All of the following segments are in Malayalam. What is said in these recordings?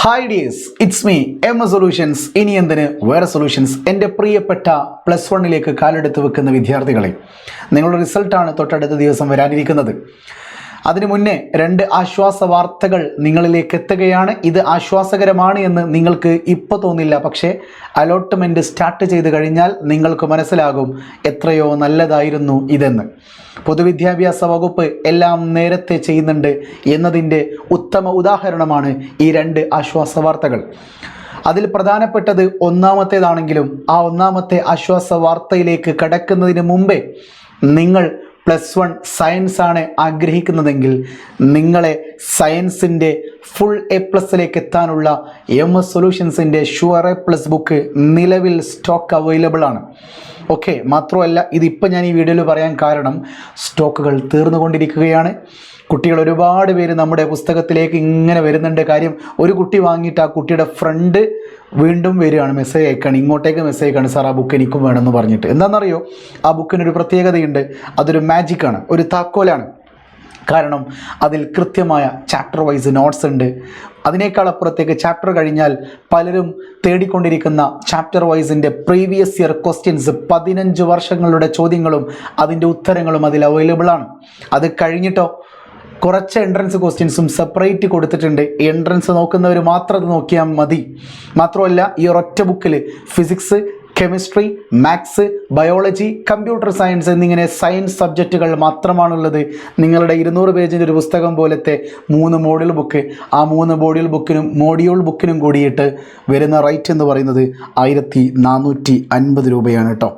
Hi dears, it's me solutions. ഇനി എന്തിന് വേറെ സൊല്യൂഷൻസ്. എൻ്റെ പ്രിയപ്പെട്ട +1 കാലെടുത്ത് വെക്കുന്ന വിദ്യാർത്ഥികളെ, നിങ്ങളുടെ റിസൾട്ടാണ് തൊട്ടടുത്ത ദിവസം വരാനിരിക്കുന്നത്. അതിനു മുന്നേ 2 ആശ്വാസ വാർത്തകൾ നിങ്ങളിലേക്ക് എത്തുകയാണ്. ഇത് ആശ്വാസകരമാണ് എന്ന് നിങ്ങൾക്ക് ഇപ്പോൾ തോന്നില്ല, പക്ഷേ അലോട്ട്മെൻറ്റ് സ്റ്റാർട്ട് ചെയ്ത് കഴിഞ്ഞാൽ നിങ്ങൾക്ക് മനസ്സിലാകും എത്രയോ നല്ലതായിരുന്നു ഇതെന്ന്. പൊതുവിദ്യാഭ്യാസ വകുപ്പ് എല്ലാം നേരത്തെ ചെയ്യുന്നുണ്ട് എന്നതിൻ്റെ ഉത്തമ ഉദാഹരണമാണ് ഈ 2 ആശ്വാസ വാർത്തകൾ. അതിൽ പ്രധാനപ്പെട്ടത് ഒന്നാമത്തേതാണെങ്കിലും ആ ഒന്നാമത്തെ ആശ്വാസ വാർത്തയിലേക്ക് കടക്കുന്നതിന് മുമ്പേ നിങ്ങൾ +1 സയൻസ് ആണ് ആഗ്രഹിക്കുന്നതെങ്കിൽ നിങ്ങളെ സയൻസിൻ്റെ ഫുൾ A+ലേക്ക് എത്താനുള്ള സൊല്യൂഷൻസിൻ്റെ ഷുവർ A+ ബുക്ക് നിലവിൽ സ്റ്റോക്ക് അവൈലബിൾ ആണ്. ഓക്കെ, മാത്രമല്ല ഇതിപ്പോൾ ഞാൻ ഈ വീഡിയോയിൽ പറയാൻ കാരണം സ്റ്റോക്കുകൾ തീർന്നുകൊണ്ടിരിക്കുകയാണ്. കുട്ടികൾ ഒരുപാട് പേര് നമ്മുടെ പുസ്തകത്തിലേക്ക് ഇങ്ങനെ വരുന്നുണ്ട്. കാര്യം, ഒരു കുട്ടി വാങ്ങിയിട്ട് ആ കുട്ടിയുടെ ഫ്രണ്ട് വീണ്ടും വരികയാണ്, മെസ്സേജ് അയക്കാണ്, ഇങ്ങോട്ടേക്ക് മെസ്സേജ് അയക്കാണ്, സാർ ആ ബുക്ക് എനിക്കും വേണമെന്ന് പറഞ്ഞിട്ട്. എന്താണെന്നറിയോ, ആ ബുക്കിനൊരു പ്രത്യേകതയുണ്ട്. അതൊരു മാജിക്കാണ്, ഒരു താക്കോലാണ്. കാരണം അതിൽ കൃത്യമായ ചാപ്റ്റർ വൈസ് നോട്ട്സ് ഉണ്ട്. അതിനേക്കാൾ അപ്പുറത്തേക്ക് ചാപ്റ്റർ കഴിഞ്ഞാൽ പലരും തേടിക്കൊണ്ടിരിക്കുന്ന ചാപ്റ്റർ വൈസിൻ്റെ പ്രീവിയസ് ഇയർ ക്വസ്റ്റ്യൻസ്, 15 വർഷങ്ങളുടെ ചോദ്യങ്ങളും അതിൻ്റെ ഉത്തരങ്ങളും അതിൽ അവൈലബിൾ ആണ്. അത് കഴിഞ്ഞിട്ടോ കുറച്ച് എൻട്രൻസ് ക്വസ്റ്റ്യൻസും സെപ്പറേറ്റ് കൊടുത്തിട്ടുണ്ട്. എൻട്രൻസ് നോക്കുന്നവർ മാത്രം അത് നോക്കിയാൽ മതി. മാത്രമല്ല ഈ ഒരൊറ്റ ബുക്കിൽ physics, chemistry, maths, biology, computer science എന്നിങ്ങനെ സയൻസ് സബ്ജക്റ്റുകൾ മാത്രമാണുള്ളത്. നിങ്ങളുടെ 200 പേജിൻ്റെ ഒരു പുസ്തകം പോലത്തെ 3 മോഡ്യൂൾ ബുക്ക്, ആ 3 മോഡ്യൂൾ ബുക്കിനും കൂടിയിട്ട് വരുന്ന റേറ്റ് എന്ന് പറയുന്നത് 1450 രൂപയാണ് കേട്ടോ.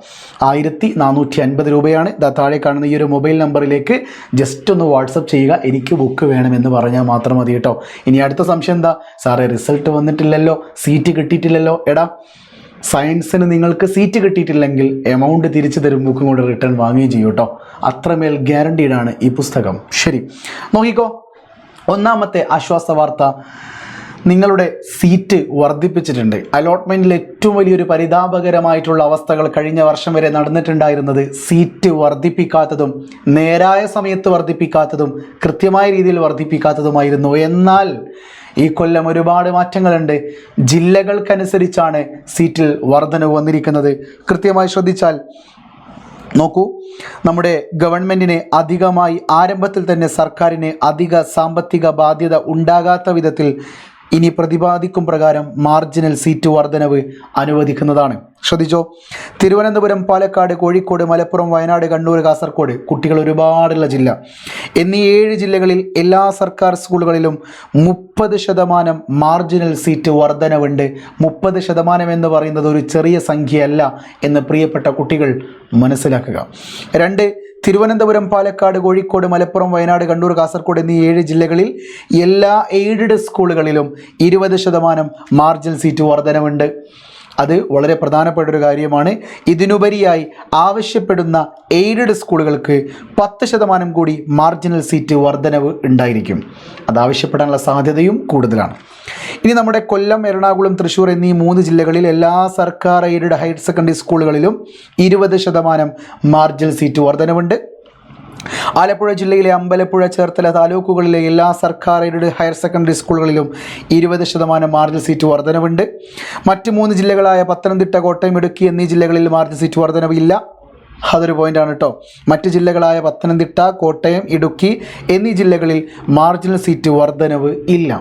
1450 രൂപയാണ്. താഴെ കാണുന്ന ഈ ഒരു മൊബൈൽ നമ്പറിലേക്ക് ജസ്റ്റ് ഒന്ന് വാട്സപ്പ് ചെയ്യുക, എനിക്ക് ബുക്ക് വേണമെന്ന് പറഞ്ഞാൽ മാത്രം മതി കേട്ടോ. ഇനി അടുത്ത സംശയം എന്താ, സാറേ റിസൾട്ട് വന്നിട്ടില്ലല്ലോ, സീറ്റ് കിട്ടിയിട്ടില്ലല്ലോ. എടാ, സയൻസിന് നിങ്ങൾക്ക് സീറ്റ് കിട്ടിയിട്ടില്ലെങ്കിൽ എമൗണ്ട് തിരിച്ചു തരും, ബുക്കും കൊണ്ട് റിട്ടേൺ വാങ്ങുകയും ചെയ്യും കേട്ടോ. അത്രമേൽ ഗ്യാരണ്ടീഡാണ് ഈ പുസ്തകം. ശരി, നോക്കിക്കോ. ഒന്നാമത്തെ ആശ്വാസ വാർത്ത, നിങ്ങളുടെ സീറ്റ് വർദ്ധിപ്പിച്ചിട്ടുണ്ട്. അലോട്ട്മെൻറ്റിൽ ഏറ്റവും വലിയൊരു പരിതാപകരമായിട്ടുള്ള അവസ്ഥകൾ കഴിഞ്ഞ വർഷം വരെ നടന്നിട്ടുണ്ടായിരുന്നത് സീറ്റ് വർദ്ധിപ്പിക്കാത്തതും നേരായ സമയത്ത് വർദ്ധിപ്പിക്കാത്തതും കൃത്യമായ രീതിയിൽ വർദ്ധിപ്പിക്കാത്തതുമായിരുന്നു. എന്നാൽ ഈ കൊല്ലം ഒരുപാട് മാറ്റങ്ങളുണ്ട്. ജില്ലകൾക്കനുസരിച്ചാണ് സീറ്റിൽ വർധനവ് വന്നിരിക്കുന്നത്. കൃത്യമായി ശ്രദ്ധിച്ചാൽ നോക്കൂ, നമ്മുടെ ഗവൺമെൻറ്റിന് അധികമായി ആരംഭത്തിൽ തന്നെ സർക്കാരിന് അധിക സാമ്പത്തിക ബാധ്യത ഉണ്ടാകാത്ത വിധത്തിൽ ഇനി പ്രതിപാദിക്കും പ്രകാരം മാർജിനൽ സീറ്റ് വർധനവ് അനുവദിക്കുന്നതാണ്. ശ്രദ്ധിച്ചോ, തിരുവനന്തപുരം, പാലക്കാട്, കോഴിക്കോട്, മലപ്പുറം, വയനാട്, കണ്ണൂർ, കാസർഗോഡ്, കുട്ടികൾ ഒരുപാടുള്ള ജില്ല എന്നീ 7 ജില്ലകളിൽ എല്ലാ സർക്കാർ സ്കൂളുകളിലും 30% മാർജിനൽ സീറ്റ് വർധനവുണ്ട്. 30% എന്ന് പറയുന്നത് ഒരു ചെറിയ സംഖ്യയല്ല എന്ന് പ്രിയപ്പെട്ട കുട്ടികൾ മനസ്സിലാക്കുക. 2, തിരുവനന്തപുരം, പാലക്കാട്, കോഴിക്കോട്, മലപ്പുറം, വയനാട്, കണ്ണൂർ, കാസർഗോഡ് എന്നീ 7 ജില്ലകളിൽ എല്ലാ എയ്ഡഡ് സ്കൂളുകളിലും 20% മാർജിനൽ സീറ്റ് വർധനവുണ്ട്. അത് വളരെ പ്രധാനപ്പെട്ട ഒരു കാര്യമാണ്. ഇതിനുപരിയായി ആവശ്യപ്പെടുന്ന എയ്ഡഡ് സ്കൂളുകൾക്ക് 10% കൂടി മാർജിനൽ സീറ്റ് വർധനവ് ഉണ്ടായിരിക്കും. അത് ആവശ്യപ്പെടാനുള്ള സാധ്യതയും കൂടുതലാണ്. ഇനി നമ്മുടെ കൊല്ലം, എറണാകുളം, തൃശ്ശൂർ എന്നീ 3 ജില്ലകളിൽ എല്ലാ സർക്കാർ എയ്ഡഡ് ഹയർ സെക്കൻഡറി സ്കൂളുകളിലും 20% മാർജിനൽ സീറ്റ് വർധനവുണ്ട്. ആലപ്പുഴ ജില്ലയിലെ അമ്പലപ്പുഴ, ചേർത്തല താലൂക്കുകളിലെ എല്ലാ സർക്കാർ എയ്ഡഡ് ഹയർ സെക്കൻഡറി സ്കൂളുകളിലും 20% മാർജിനൽ സീറ്റ് വർധനവുണ്ട്. മറ്റ് 3 ജില്ലകളായ പത്തനംതിട്ട, കോട്ടയം, ഇടുക്കി എന്നീ ജില്ലകളിൽ മാർജിനൽ സീറ്റ് വർധനവ് ഇല്ല. അതൊരു പോയിൻ്റാണ് കേട്ടോ. മറ്റ് ജില്ലകളായ പത്തനംതിട്ട, കോട്ടയം, ഇടുക്കി എന്നീ ജില്ലകളിൽ മാർജിനൽ സീറ്റ് വർധനവ് ഇല്ല.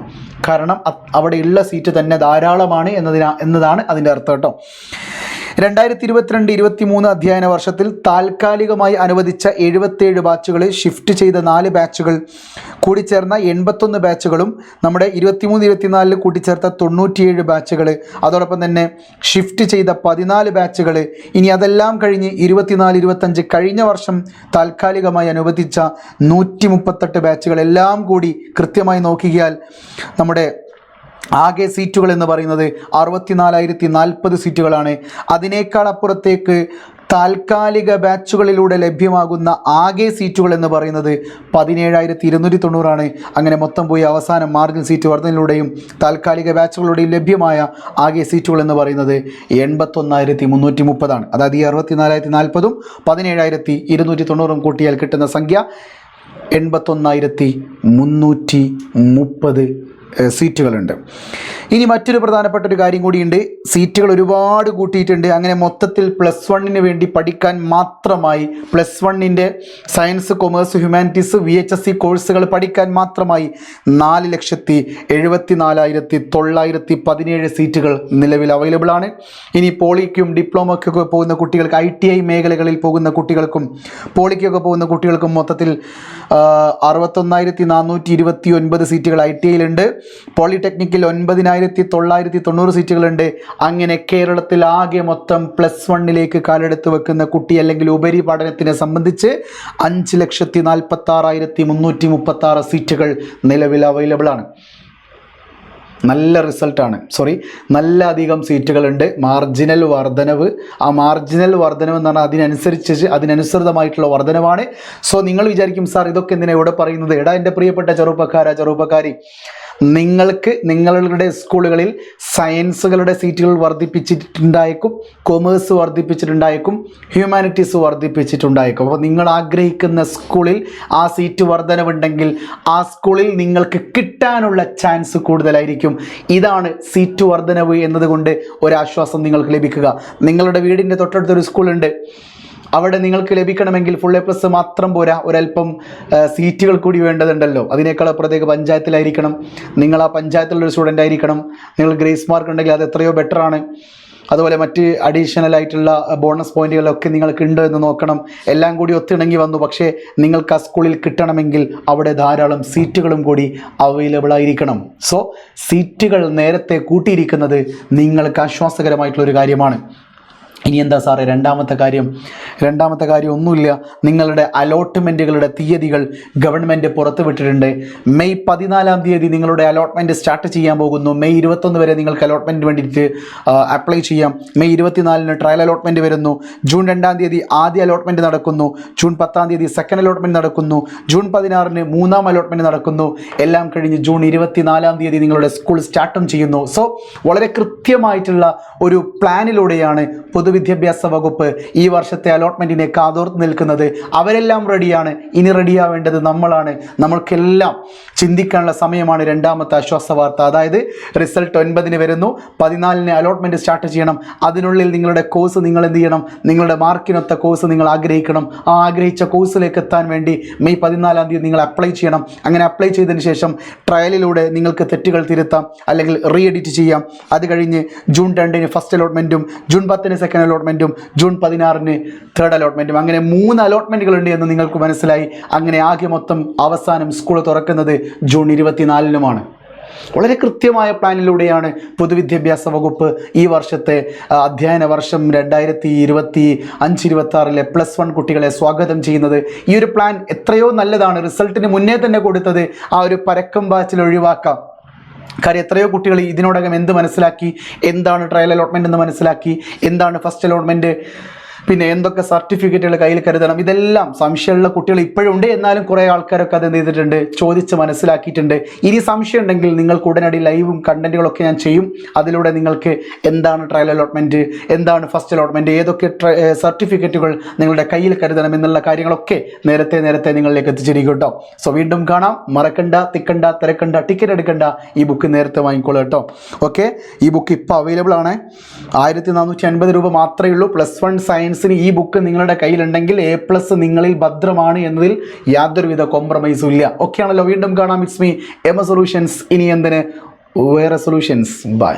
കാരണം അവിടെയുള്ള സീറ്റ് തന്നെ ധാരാളമാണ് എന്നതാണ് അതിൻ്റെ അർത്ഥം കേട്ടോ. 2022-23 അധ്യയന വർഷത്തിൽ താൽക്കാലികമായി അനുവദിച്ച 77 ബാച്ചുകൾ, ഷിഫ്റ്റ് ചെയ്ത 4 ബാച്ചുകൾ കൂടിച്ചേർന്ന 81 ബാച്ചുകളും, നമ്മുടെ 23-24 കൂട്ടിച്ചേർത്ത 97 ബാച്ചുകൾ, അതോടൊപ്പം തന്നെ ഷിഫ്റ്റ് ചെയ്ത 14 ബാച്ചുകൾ, ഇനി അതെല്ലാം കഴിഞ്ഞ് 24-25 കഴിഞ്ഞ വർഷം താൽക്കാലികമായി അനുവദിച്ച 138 ബാച്ചുകൾ എല്ലാം കൂടി കൃത്യമായി നോക്കിയാൽ നമ്മുടെ ആകെ സീറ്റുകൾ എന്ന് പറയുന്നത് 64,040 സീറ്റുകളാണ്. അതിനേക്കാൾ അപ്പുറത്തേക്ക് താൽക്കാലിക ബാച്ചുകളിലൂടെ ലഭ്യമാകുന്ന ആകെ സീറ്റുകൾ എന്ന് പറയുന്നത് 17,290 അങ്ങനെ മൊത്തം പോയി അവസാനം മാർജിനൽ സീറ്റ് വർധനയിലൂടെയും താൽക്കാലിക ബാച്ചുകളുടെയും ലഭ്യമായ ആകെ സീറ്റുകൾ എന്ന് പറയുന്നത് 81,330 അതായത് ഈ 64,040 17,290 കൂട്ടിയാൽ കിട്ടുന്ന സംഖ്യ 81,330 സീറ്റുകളുണ്ട്. ഇനി മറ്റൊരു പ്രധാനപ്പെട്ട ഒരു കാര്യം കൂടിയുണ്ട്. സീറ്റുകൾ ഒരുപാട് കൂട്ടിയിട്ടുണ്ട്. അങ്ങനെ മൊത്തത്തിൽ +1 വേണ്ടി പഠിക്കാൻ മാത്രമായി +1 സയൻസ്, കൊമേഴ്സ്, ഹ്യൂമാനിറ്റീസ്, VHSC കോഴ്സുകൾ പഠിക്കാൻ മാത്രമായി 4,74,917 സീറ്റുകൾ നിലവിൽ അവൈലബിൾ ആണ്. ഇനി പോളിക്കും ഡിപ്ലോമയ്ക്കൊക്കെ പോകുന്ന കുട്ടികൾക്ക്, ITI മേഖലകളിൽ പോകുന്ന കുട്ടികൾക്കും പോളിക്കൊക്കെ പോകുന്ന കുട്ടികൾക്കും മൊത്തത്തിൽ 61,429 സീറ്റുകൾ ITIയിലുണ്ട്. പോളിടെക്നിക്കിൽ 9,990 സീറ്റുകളുണ്ട്. അങ്ങനെ കേരളത്തിൽ ആകെ മൊത്തം +1 കാലെടുത്ത് വെക്കുന്ന കുട്ടി അല്ലെങ്കിൽ ഉപരിപഠനത്തിനെ സംബന്ധിച്ച് 5,46,336 സീറ്റുകൾ നിലവിൽ അവൈലബിൾ ആണ്. നല്ല റിസൾട്ടാണ്, നല്ല അധികം സീറ്റുകളുണ്ട്. മാർജിനൽ വർധനവ്, ആ മാർജിനൽ വർധനവ് എന്ന് പറഞ്ഞാൽ അതിനനുസൃതമായിട്ടുള്ള വർധനവാണ്. സോ നിങ്ങൾ വിചാരിക്കും, സാർ ഇതൊക്കെ എന്തിനാണ് ഇവിടെ പറയുന്നത്? എടാ എൻ്റെ പ്രിയപ്പെട്ട ചെറുപ്പക്കാരി, നിങ്ങൾക്ക് നിങ്ങളുടെ സ്കൂളുകളിൽ സയൻസുകളുടെ സീറ്റുകൾ വർദ്ധിപ്പിച്ചിട്ടുണ്ടായേക്കും, കൊമേഴ്സ് വർദ്ധിപ്പിച്ചിട്ടുണ്ടായേക്കും, ഹ്യൂമാനിറ്റീസ് വർദ്ധിപ്പിച്ചിട്ടുണ്ടായേക്കും. അപ്പോൾ നിങ്ങൾ ആഗ്രഹിക്കുന്ന സ്കൂളിൽ ആ സീറ്റ് വർധനവുണ്ടെങ്കിൽ ആ സ്കൂളിൽ നിങ്ങൾക്ക് കിട്ടാനുള്ള ചാൻസ് കൂടുതലായിരിക്കും. ഇതാണ് സീറ്റ് വർധനവ് എന്നതുകൊണ്ട് ഒരാശ്വാസം നിങ്ങൾക്ക് ലഭിക്കുക. നിങ്ങളുടെ വീടിൻ്റെ തൊട്ടടുത്തൊരു സ്കൂളുണ്ട്, അവിടെ നിങ്ങൾക്ക് ലഭിക്കണമെങ്കിൽ ഫുൾ A+ മാത്രം പോരാ, ഒരല്പം സീറ്റുകൾ കൂടി വേണ്ടതുണ്ടല്ലോ. അതിനേക്കാൾ പ്രത്യേക പഞ്ചായത്തിലായിരിക്കണം, നിങ്ങൾ ആ പഞ്ചായത്തിലുള്ളൊരു സ്റ്റുഡൻ്റ് ആയിരിക്കണം. നിങ്ങൾ ഗ്രേസ് മാർക്ക് ഉണ്ടെങ്കിൽ അത് എത്രയോ ബെറ്ററാണ്. അതുപോലെ മറ്റ് അഡീഷണൽ ആയിട്ടുള്ള ബോണസ് പോയിന്റുകളൊക്കെ നിങ്ങൾക്ക് ഉണ്ടോ എന്ന് നോക്കണം. എല്ലാം കൂടി ഒത്തിണങ്ങി വന്നു. പക്ഷേ നിങ്ങൾക്ക് ആ സ്കൂളിൽ കിട്ടണമെങ്കിൽ അവിടെ ധാരാളം സീറ്റുകളും കൂടി അവൈലബിൾ ആയിരിക്കണം. സോ സീറ്റുകൾ നേരത്തെ കൂട്ടിയിരിക്കുന്നത് നിങ്ങൾക്ക് ആശ്വാസകരമായിട്ടുള്ളൊരു കാര്യമാണ്. ഇനി എന്താ സാറേ രണ്ടാമത്തെ കാര്യം ഒന്നുമില്ല. നിങ്ങളുടെ അലോട്ട്മെൻറ്റുകളുടെ തീയതികൾ ഗവൺമെൻറ് പുറത്തുവിട്ടിട്ടുണ്ട്. മെയ് 14 നിങ്ങളുടെ അലോട്ട്മെൻറ്റ് സ്റ്റാർട്ട് ചെയ്യാൻ പോകുന്നു. മെയ് 21 വരെ നിങ്ങൾക്ക് അലോട്ട്മെൻറ്റ് വേണ്ടിയിട്ട് അപ്ലൈ ചെയ്യാം. മെയ് 24 ട്രയൽ അലോട്ട്മെൻറ്റ് വരുന്നു. ജൂൺ 2 ആദ്യ അലോട്ട്മെൻറ്റ് നടക്കുന്നു. ജൂൺ 10 സെക്കൻഡ് അലോട്ട്മെൻറ്റ് നടക്കുന്നു. ജൂൺ 16 മൂന്നാം അലോട്ട്മെൻറ്റ് നടക്കുന്നു. എല്ലാം കഴിഞ്ഞ് ജൂൺ 24 നിങ്ങളുടെ സ്കൂൾ സ്റ്റാർട്ടും ചെയ്യുന്നു. സോ വളരെ കൃത്യമായിട്ടുള്ള ഒരു പ്ലാനിലൂടെയാണ് പൊതുവിദ്യാഭ്യാസ വകുപ്പ് ഈ വർഷത്തെ അലോട്ട്മെൻറ്റിനെ കാതോർത്ത് നിൽക്കുന്നത്. അവരെല്ലാം റെഡിയാണ്. ഇനി റെഡിയാവേണ്ടത് നമ്മളാണ്. നമ്മൾക്കെല്ലാം ചിന്തിക്കാനുള്ള സമയമാണ്. രണ്ടാമത്തെ ആശ്വാസ വാർത്ത, അതായത് റിസൾട്ട് 9 വരുന്നു, 14 അലോട്ട്മെൻറ്റ് സ്റ്റാർട്ട് ചെയ്യണം. അതിനുള്ളിൽ നിങ്ങളുടെ കോഴ്സ് നിങ്ങൾ എന്ത് ചെയ്യണം? നിങ്ങളുടെ മാർക്കിനൊത്ത കോഴ്സ് നിങ്ങൾ ആഗ്രഹിക്കണം. ആ ആഗ്രഹിച്ച കോഴ്സിലേക്ക് എത്താൻ വേണ്ടി മെയ് 14 നിങ്ങൾ അപ്ലൈ ചെയ്യണം. അങ്ങനെ അപ്ലൈ ചെയ്തതിന് ശേഷം ട്രയലിലൂടെ നിങ്ങൾക്ക് തെറ്റുകൾ തിരുത്താം, അല്ലെങ്കിൽ റീ എഡിറ്റ് ചെയ്യാം. അത് കഴിഞ്ഞ് ജൂൺ 2 ഫസ്റ്റ് അലോട്ട്മെൻറ്റും, ജൂൺ 10 സെക്കൻഡ് അലോട്ട്മെൻറ്റും, ജൂൺ 16 തേർഡ് അലോട്ട്മെൻറ്റും, അങ്ങനെ 3 അലോട്ട്മെൻറ്റുകൾ ഉണ്ട് എന്ന് നിങ്ങൾക്ക് മനസ്സിലായി. അങ്ങനെ ആകെ മൊത്തം അവസാനം സ്കൂൾ തുറക്കുന്നത് ജൂൺ 24 വളരെ കൃത്യമായ പ്ലാനിലൂടെയാണ് പൊതുവിദ്യാഭ്യാസ വകുപ്പ് ഈ വർഷത്തെ അധ്യയന വർഷം 2025-26 +1 കുട്ടികളെ സ്വാഗതം ചെയ്യുന്നത്. ഈ ഒരു പ്ലാൻ എത്രയോ നല്ലതാണ്. റിസൾട്ടിന് മുന്നേ തന്നെ കൊടുത്തത് ആ ഒരു പരക്കം പാച്ചിൽ ഒഴിവാക്കാം. കാര്യം എത്രയോ കുട്ടികൾ ഇതിനോടകം എന്ത് മനസ്സിലാക്കി, എന്താണ് ട്രയൽ അലോട്ട്മെൻറ്റ് എന്ന് മനസ്സിലാക്കി, എന്താണ് ഫസ്റ്റ് അലോട്ട്മെൻറ്റ്, പിന്നെ എന്തൊക്കെ സർട്ടിഫിക്കറ്റുകൾ കയ്യിൽ കരുതണം, ഇതെല്ലാം സംശയമുള്ള കുട്ടികൾ ഇപ്പോഴും ഉണ്ട്. എന്നാലും കുറേ ആൾക്കാരൊക്കെ അത് എന്ത് ചെയ്തിട്ടുണ്ട്, ചോദിച്ച് മനസ്സിലാക്കിയിട്ടുണ്ട്. ഇനി സംശയം ഉണ്ടെങ്കിൽ നിങ്ങൾക്ക് ഉടനടി ലൈവും കണ്ടൻറ്റുകളൊക്കെ ഞാൻ ചെയ്യും. അതിലൂടെ നിങ്ങൾക്ക് എന്താണ് ട്രയൽ അലോട്ട്മെൻറ്റ്, എന്താണ് ഫസ്റ്റ് അലോട്ട്മെൻറ്റ്, ഏതൊക്കെ സർട്ടിഫിക്കറ്റുകൾ നിങ്ങളുടെ കയ്യിൽ കരുതണം എന്നുള്ള കാര്യങ്ങളൊക്കെ നേരത്തെ നിങ്ങളിലേക്ക് എത്തിച്ചിരിക്കും കേട്ടോ. സോ വീണ്ടും കാണാം. മറക്കണ്ട, തിക്കണ്ട, തിരക്കണ്ട, ടിക്കറ്റ് എടുക്കണ്ട. ഈ ബുക്ക് നേരത്തെ വാങ്ങിക്കോളൂ കേട്ടോ. ഓക്കെ, ഈ ബുക്ക് ഇപ്പോൾ അവൈലബിൾ ആണ്. 1,450 രൂപ മാത്രമേ ഉള്ളൂ. +1 സയൻസിന് ഈ ബുക്ക് നിങ്ങളുടെ കയ്യിലുണ്ടെങ്കിൽ A+ നിങ്ങളിൽ ഭദ്രമാണ് എന്നതിൽ യാതൊരുവിധ കോംപ്രമൈസും ഇല്ല. ഓക്കെ ആണല്ലോ. വീണ്ടും കാണാം. It's me Ema solutions. ഇനി എന്തിന് വേറെ സൊല്യൂഷൻസ്. ബൈ.